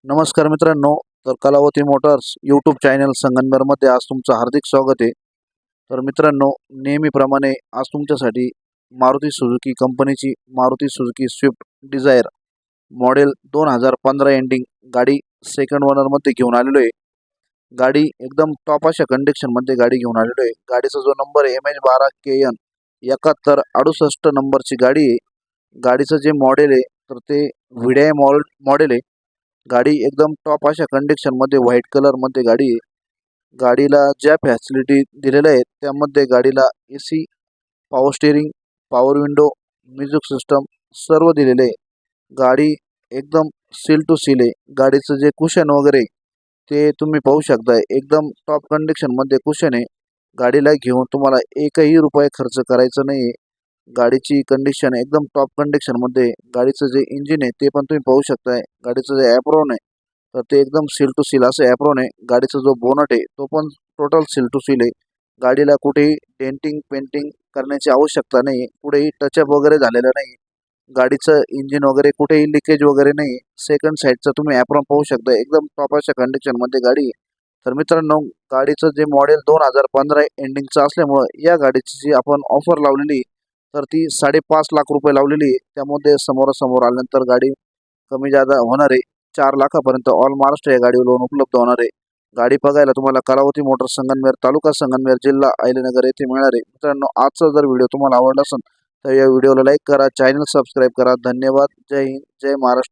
नमस्कार मित्रांनो. तर कलावती मोटर्स यूट्यूब चॅनल संगमनेरमध्ये आज तुमचं हार्दिक स्वागत आहे. तर मित्रांनो, नेहमीप्रमाणे आज तुमच्यासाठी मारुती सुझुकी कंपनीची Maruti Suzuki Swift Dzire model 2015 ending गाडी सेकंड ओनरमध्ये घेऊन आलेलो आहे. गाडी एकदम टॉप अशा कंडिशनमध्ये गाडी घेऊन आलेलो आहे. गाडीचा जो नंबर आहे MH12KN 7168 नंबरची गाडी आहे. गाडीचं जे मॉडेल आहे तर ते व्हिडाय मॉडेल आहे. गाडी एकदम टॉप अशा कंडिशनमध्ये व्हाईट कलरमध्ये गाडी आहे. गाडीला ज्या फॅसिलिटी दिलेल्या आहेत त्यामध्ये गाडीला AC, power steering, power window, music system सर्व दिलेले आहे. गाडी एकदम सील टू सील आहे. गाडीचं जे कुशन वगैरे ते तुम्ही पाहू शकता. एकदम टॉप कंडिशनमध्ये कुशन आहे. गाडीला घेऊन तुम्हाला एकही रुपये खर्च करायचा नाही आहे. गाडीची कंडिशन एकदम टॉप कंडिशनमध्ये. गाडीचं जे इंजिन आहे ते पण तुम्ही पाहू शकताय. गाडीचं जे ॲप्रॉन आहे तर ते एकदम सील टू सील असं ॲप्रॉन आहे. गाडीचा जो बोनट आहे तो पण टोटल सील टू सील आहे. गाडीला कुठेही डेंटिंग पेंटिंग करण्याची आवश्यकता नाही. कुठेही टचअप वगैरे झालेलं नाही. गाडीचं इंजिन वगैरे कुठेही लिकेज वगैरे नाही. सेकंड साईडचा तुम्ही ॲप्रॉन पाहू शकता. एकदम टॉप अशा कंडिशनमध्ये गाडी आहे. तर मित्रांनो, गाडीचं जे मॉडेल 2015 एंडिंगचं असल्यामुळं या गाडीची जी आपण ऑफर लावलेली तर ती 5.5 लाख रुपये लावलेली आहे. त्यामध्ये समोरासमोर आल्यानंतर गाडी कमी जादा होणार आहे. 4 लाखापर्यंत ऑल महाराष्ट्र या गाडीवर लोन उपलब्ध होणार आहे. गाडी बघायला तुम्हाला कलावती मोटर्स संगमनेर, तालुका संगमनेर, जिल्हा अहिल्यानगर येथे मिळणार आहे. मित्रांनो, आजचा जर व्हिडिओ तुम्हाला आवडला असेल तर या व्हिडिओला लाईक करा, चॅनल सबस्क्राईब करा. धन्यवाद. जय हिंद, जय महाराष्ट्र.